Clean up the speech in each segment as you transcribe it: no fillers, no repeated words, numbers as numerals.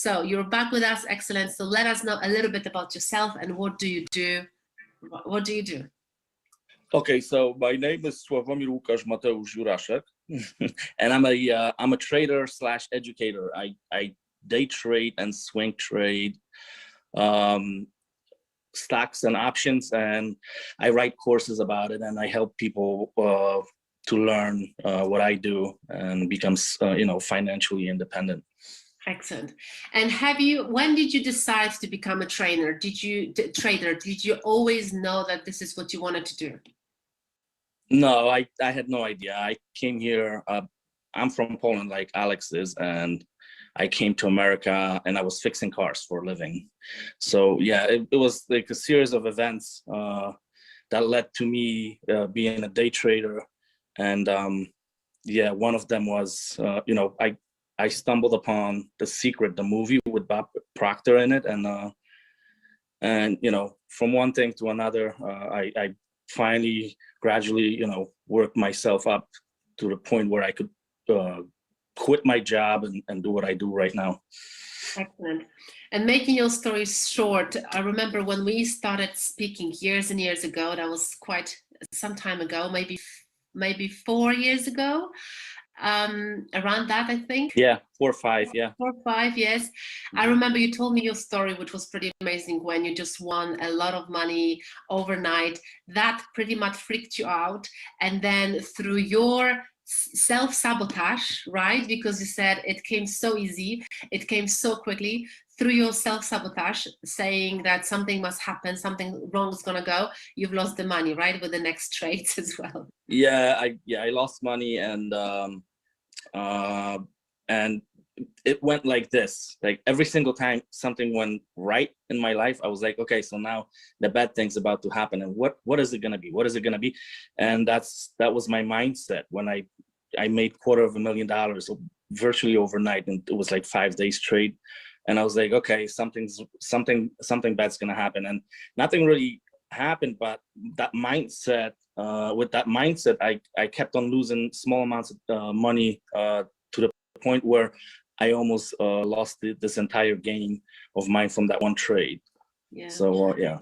So you're back with us. Excellent. So let us know a little bit about yourself and what do you do? What do you do? Okay, so my name is Sławomir Łukasz Mateusz Juraszek, and I'm a trader slash educator. I day trade and swing trade stocks and options, and I write courses about it, and I help people to learn what I do and become financially independent. Excellent. And when did you decide to become a trader? Did you always know that this is what you wanted to do? No, I had no idea. I came here, I'm from Poland like Alex is, and I came to America and I was fixing cars for a living. So yeah, it was like a series of events that led to me being a day trader. And yeah, one of them was, I stumbled upon The Secret, the movie with Bob Proctor in it. And from one thing to another, I finally gradually worked myself up to the point where I could quit my job and do what I do right now. Excellent. And making your story short, I remember when we started speaking years and years ago, that was quite some time ago, maybe 4 years ago, around that, I think. Yeah, 4 or 5, yeah. 4 or 5, yes. I remember you told me your story, which was pretty amazing, when you just won a lot of money overnight. That pretty much freaked you out. And then through your self-sabotage, right? Because you said it came so easy, it came so quickly, through your self-sabotage, saying that something must happen, something wrong is gonna go, you've lost the money, right? With the next trades as well. Yeah, I lost money, and it went like this. Like every single time something went right in my life, I was like, okay, so now the bad thing's about to happen, and what is it gonna be? What is it gonna be? And that was my mindset when I made $250,000 virtually overnight, and it was like 5 days trade. And I was like, okay, something bad's gonna happen, and nothing really happened. But that mindset, with that mindset, I kept on losing small amounts of money to the point where I almost lost this entire game of mine from that one trade. Yeah. So yeah.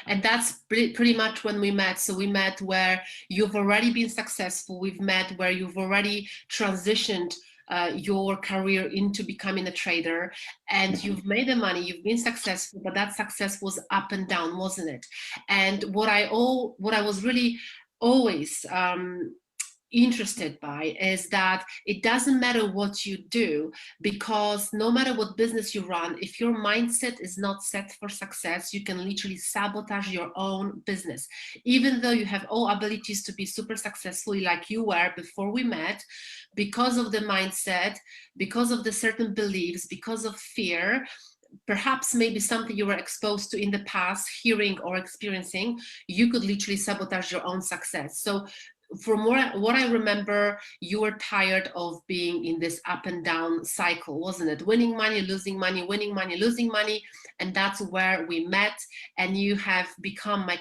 And that's pretty much when we met. So we met where you've already been successful. We've met where you've already transitioned your career into becoming a trader, and you've made the money, you've been successful, but that success was up and down, wasn't it? And what I was really always interested by is that it doesn't matter what you do, because no matter what business you run, if your mindset is not set for success, you can literally sabotage your own business. Even though you have all abilities to be super successful like you were before we met, because of the mindset, because of the certain beliefs, because of fear, perhaps maybe something you were exposed to in the past, hearing or experiencing, you could literally sabotage your own success. So from what I remember, you were tired of being in this up and down cycle, wasn't it? Winning money, losing money, winning money, losing money. And that's where we met, and you have become my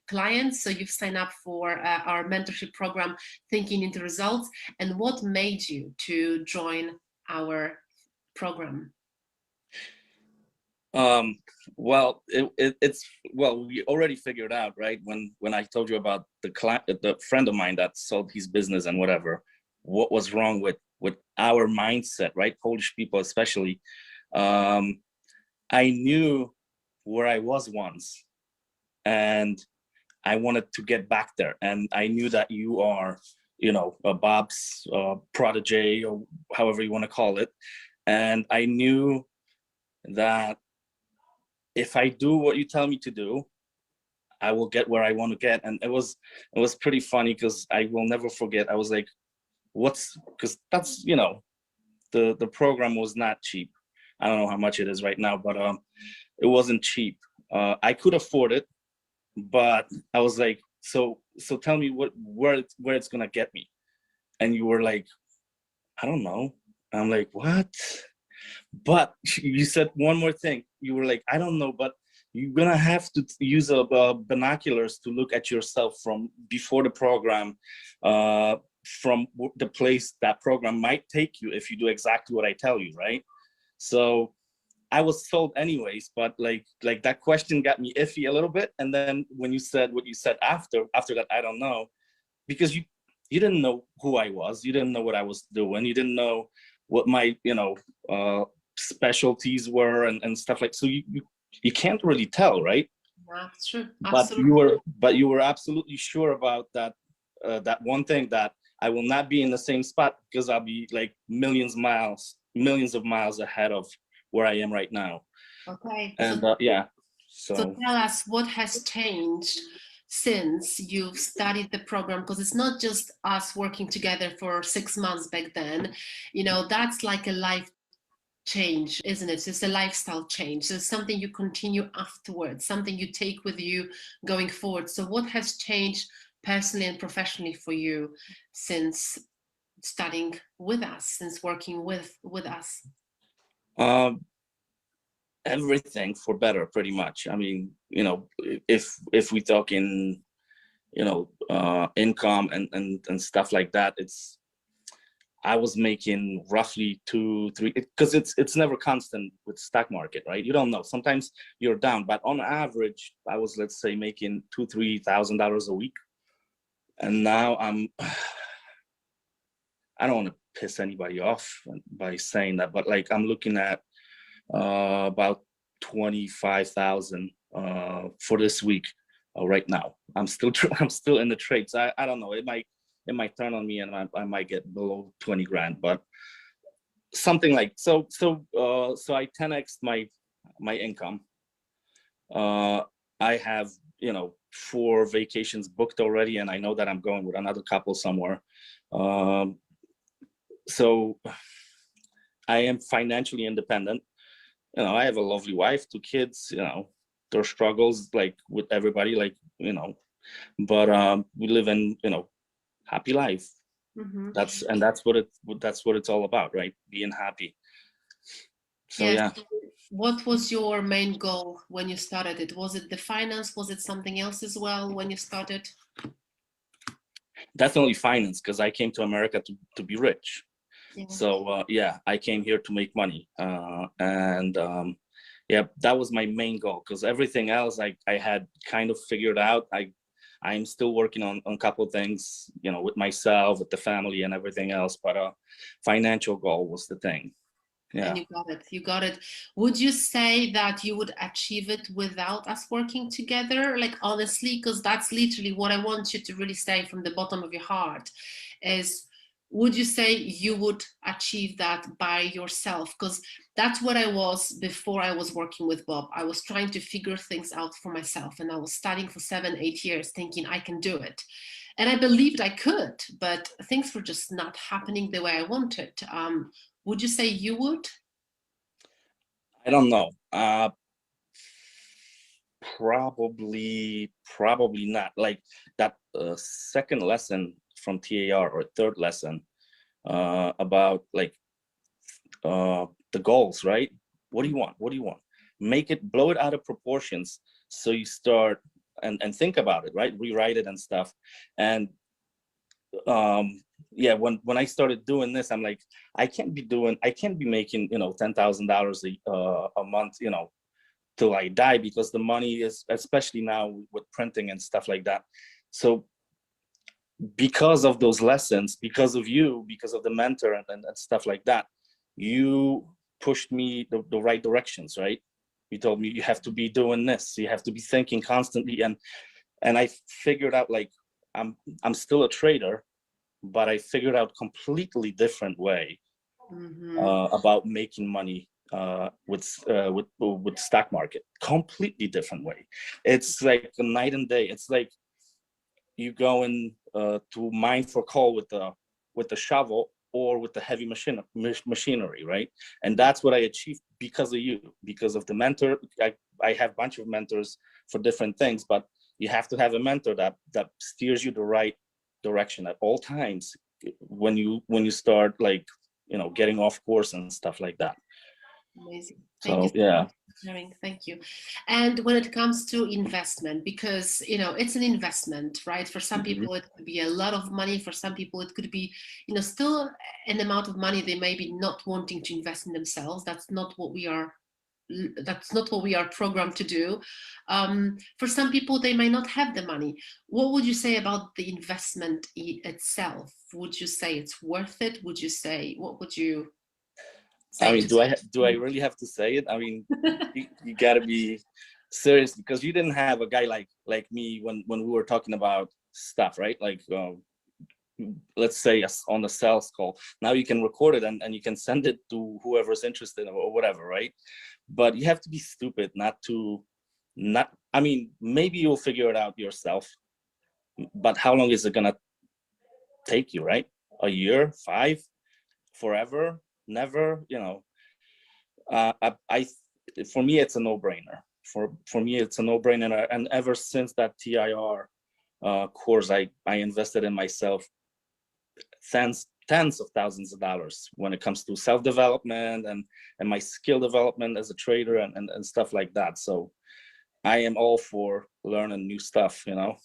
client. So you've signed up for our mentorship program, Thinking into Results. And what made you to join our program? Well, we already figured out, right? When I told you about the friend of mine that sold his business and whatever, what was wrong with our mindset, right? Polish people especially. I knew where I was once, and I wanted to get back there. And I knew that you are, Bob's protege, or however you want to call it. And I knew that if I do what you tell me to do, I will get where I want to get. And it was pretty funny, because I will never forget. I was like, because that's, the program was not cheap. I don't know how much it is right now, but it wasn't cheap. I could afford it, but I was like, so tell me where it's gonna get me. And you were like, I don't know. I'm like, what? But you said one more thing. You were like, I don't know, but you're gonna have to use binoculars to look at yourself from before the program, from the place that program might take you if you do exactly what I tell you, right? So I was sold anyways, but like that question got me iffy a little bit. And then when you said what you said after that, I don't know, because you didn't know who I was, you didn't know what I was doing, you didn't know what my specialties were and stuff like. So you can't really tell, right? That's true. But Absolutely. you were absolutely sure about that that one thing, that I will not be in the same spot, because I'll be like millions of miles ahead of where I am right now. Okay. And yeah, So so tell us what has changed since you've studied the program, because it's not just us working together for 6 months back then. That's like a life change, isn't it? It's a lifestyle change. So it's something you continue afterwards, something you take with you going forward. So what has changed personally and professionally for you since studying with us, since working with us? um everything for better, pretty much. I mean, if we talk in income and stuff like that, I was making roughly 2-3, because it's never constant with stock market, right? You don't know. Sometimes you're down, but on average, I was, let's say, making $2,000-3,000 a week. And now I don't want to piss anybody off by saying that, but like I'm looking at about 25,000 for this week right now. I'm still in the trades. I don't know. It might turn on me, and I might get below 20 grand, but something like so I 10x my income. I have 4 vacations booked already, and I know that I'm going with another couple somewhere. So I am financially independent. I have a lovely wife, 2 kids. There are struggles like with everybody, like but we live in happy life. Mm-hmm. That's what it's all about, right? Being happy. So Yes. yeah, What was your main goal when you started it? Was it the finance? Was it something else as well when you started? definitely finance, because I came to America to be rich. Yeah. So yeah, I came here to make money, and yeah, that was my main goal, because everything else I had kind of figured out. I'm still working on a couple of things, with myself, with the family and everything else, but financial goal was the thing. And Yeah. you got it. Would you say that you would achieve it without us working together? Like, honestly, because that's literally what I want you to really say from the bottom of your heart is, would you say you would achieve that by yourself? Because that's what I was before I was working with Bob. I was trying to figure things out for myself, and I was studying for 7-8 years thinking I can do it. And I believed I could, but things were just not happening the way I wanted. Would you say you would? I don't know. Probably not. Like that second lesson from TAR, or third lesson, about like the goals, right? What do you want? What do you want? Blow it out of proportions. So you start and think about it, right? Rewrite it and stuff. And yeah, when I started doing this, I'm like, I can't be making $10,000 a month, till I die, because the money is, especially now with printing and stuff like that. So because of those lessons, because of you, because of the mentor and stuff like that, you pushed me the right directions, right? You told me you have to be doing this, you have to be thinking constantly, and I figured out, like, I'm still a trader, but I figured out completely different way about making money with stock market. Completely different way. It's like a night and day. It's like you go in to mine for coal with the shovel, or with the heavy machinery, right? And that's what I achieved because of you, because of the mentor. I have a bunch of mentors for different things, but you have to have a mentor that steers you the right direction at all times when you start, like, getting off course and stuff like that. Amazing. Thank you So so yeah. much for sharing. Thank you. And when it comes to investment, because it's an investment, right? For some people, it could be a lot of money. For some people, it could be, still an amount of money they may be not wanting to invest in themselves. That's not what we are that's not what we are programmed to do. For some people, they may not have the money. What would you say about the investment itself? Would you say it's worth it? Would you say, what would you say? I mean, do I really have to say it? I mean, you got to be serious, because you didn't have a guy like me when we were talking about stuff, right? Like, let's say on a sales call. Now you can record it and you can send it to whoever's interested or whatever, right? But you have to be stupid I mean, maybe you'll figure it out yourself, but how long is it gonna take you, right? A year, 5, forever, never, you know? For me, it's a no-brainer. For me, it's a no-brainer. And ever since that TIR course, I invested in myself tens of thousands of dollars when it comes to self-development and my skill development as a trader and stuff like that. So I am all for learning new stuff, you know.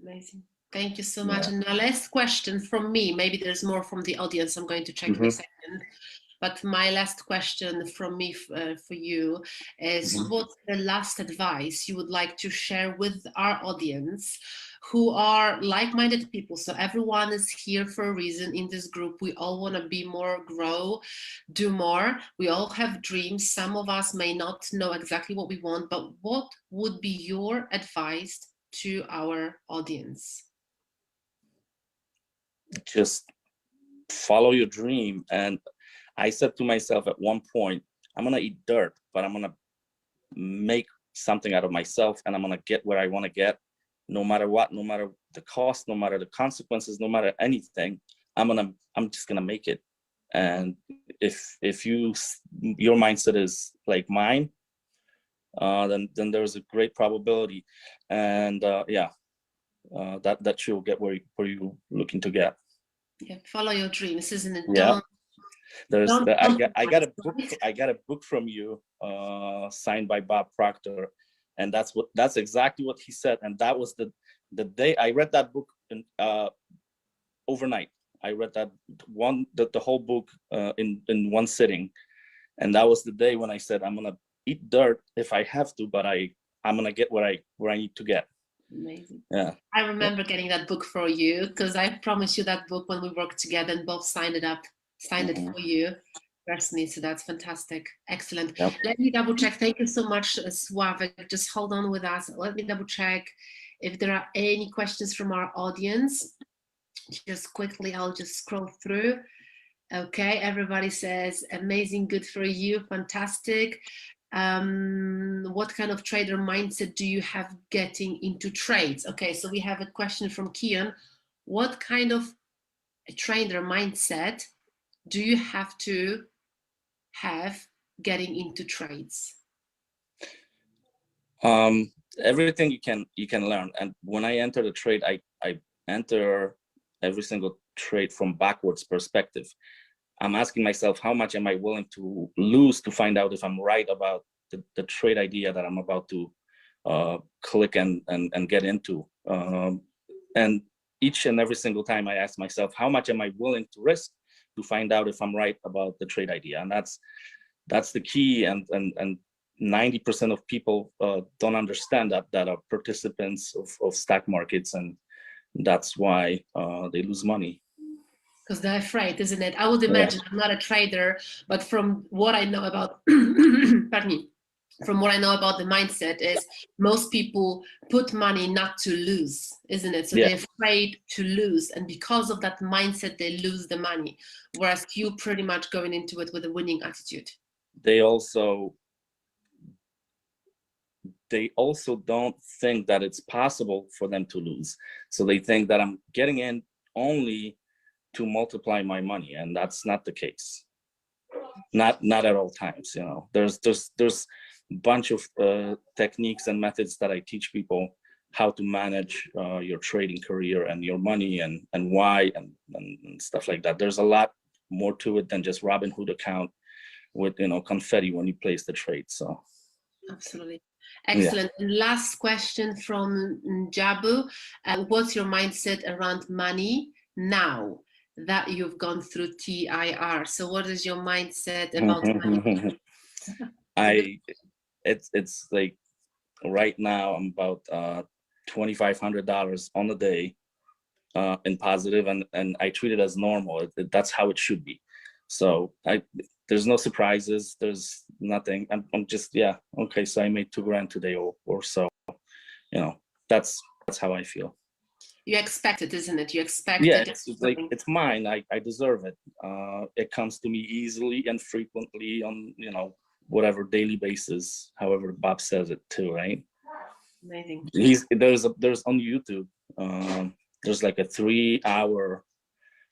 Amazing. Thank you so much. And the last question from me, maybe there's more from the audience, I'm going to check in a second. But my last question from me for you is, what's the last advice you would like to share with our audience who are like-minded people? So everyone is here for a reason in this group. We all want to be more, grow, do more. We all have dreams. Some of us may not know exactly what we want, but what would be your advice to our audience? Just follow your dream. And I said to myself at one point, I'm gonna eat dirt, but I'm gonna make something out of myself, and I'm gonna get where I want to get, no matter what, no matter the cost, no matter the consequences, no matter anything. I'm just gonna make it. And if your mindset is like mine, then there's a great probability, and that you'll get where you're looking to get. Yeah, follow your dreams, isn't it? Yeah. I got a book from you, signed by Bob Proctor, and that's exactly what he said. And that was the day I read that book overnight. I read the whole book in one sitting, and that was the day when I said, I'm gonna eat dirt if I have to, but I'm gonna get where I need to get. Amazing. Yeah. I remember getting that book for you, because I promised you that book when we worked together, and both signed it for you personally. So that's fantastic. Excellent. Yep. Let me double check. Thank you so much, Slawek. Just hold on with us. Let me double check if there are any questions from our audience. Just quickly, I'll just scroll through. Okay, everybody says amazing, good for you, fantastic. What kind of trader mindset do you have getting into trades? Okay, so we have a question from Kian. What kind of a trader mindset do you have to have getting into trades? Everything you can learn. And when I enter the trade, I enter every single trade from backwards perspective. I'm asking myself, how much am I willing to lose to find out if I'm right about the trade idea that I'm about to click and get into. And each and every single time I ask myself, how much am I willing to risk to find out if I'm right about the trade idea? And that's the key. And 90% of people don't understand that are participants of stock markets, and that's why they lose money. Because they're afraid, isn't it? I would imagine, I'm not a trader, but from what I know about, pardon me, from what I know about the mindset is most people put money not to lose, isn't it? So they're afraid to lose. And because of that mindset, they lose the money. Whereas you pretty much going into it with a winning attitude. They also don't think that it's possible for them to lose. So they think that I'm getting in only to multiply my money, and that's not the case. Not at all times. You know, there's a bunch of techniques and methods that I teach people how to manage your trading career and your money and why and stuff like that. There's a lot more to it than just Robinhood account with confetti when you place the trade. So absolutely. Excellent. Yeah. Last question from Jabu. What's your mindset around money now that you've gone through TIR? So what is your mindset about money? It's like right now I'm about $2,500 on the day in positive, and I treat it as normal. That's how it should be. So there's no surprises. There's nothing. I'm just, yeah, okay. So I made $2,000 today or so. You know, that's how I feel. You expect it, isn't it? You expect Yeah, it. it's like it's mine. I deserve it. It comes to me easily and frequently on, you know, whatever daily basis, however Bob says it too, right? Amazing. There's on YouTube, there's like a 3-hour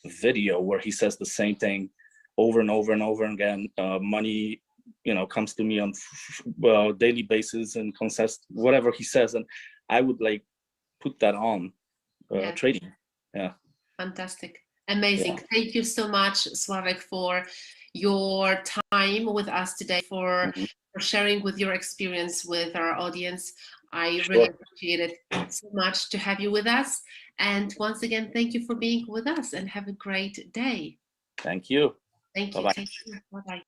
video where he says the same thing over and over and over again. Money, you know, comes to me on daily basis and consist whatever he says, and I would like put that on trading. Yeah. Fantastic. Amazing. Yeah. Thank you so much, Slawek, for your time with us today, for sharing with your experience with our audience. I really appreciate it so much to have you with us. And once again, thank you for being with us, and have a great day. Thank you. Thank you. Bye-bye. Take care. Bye-bye.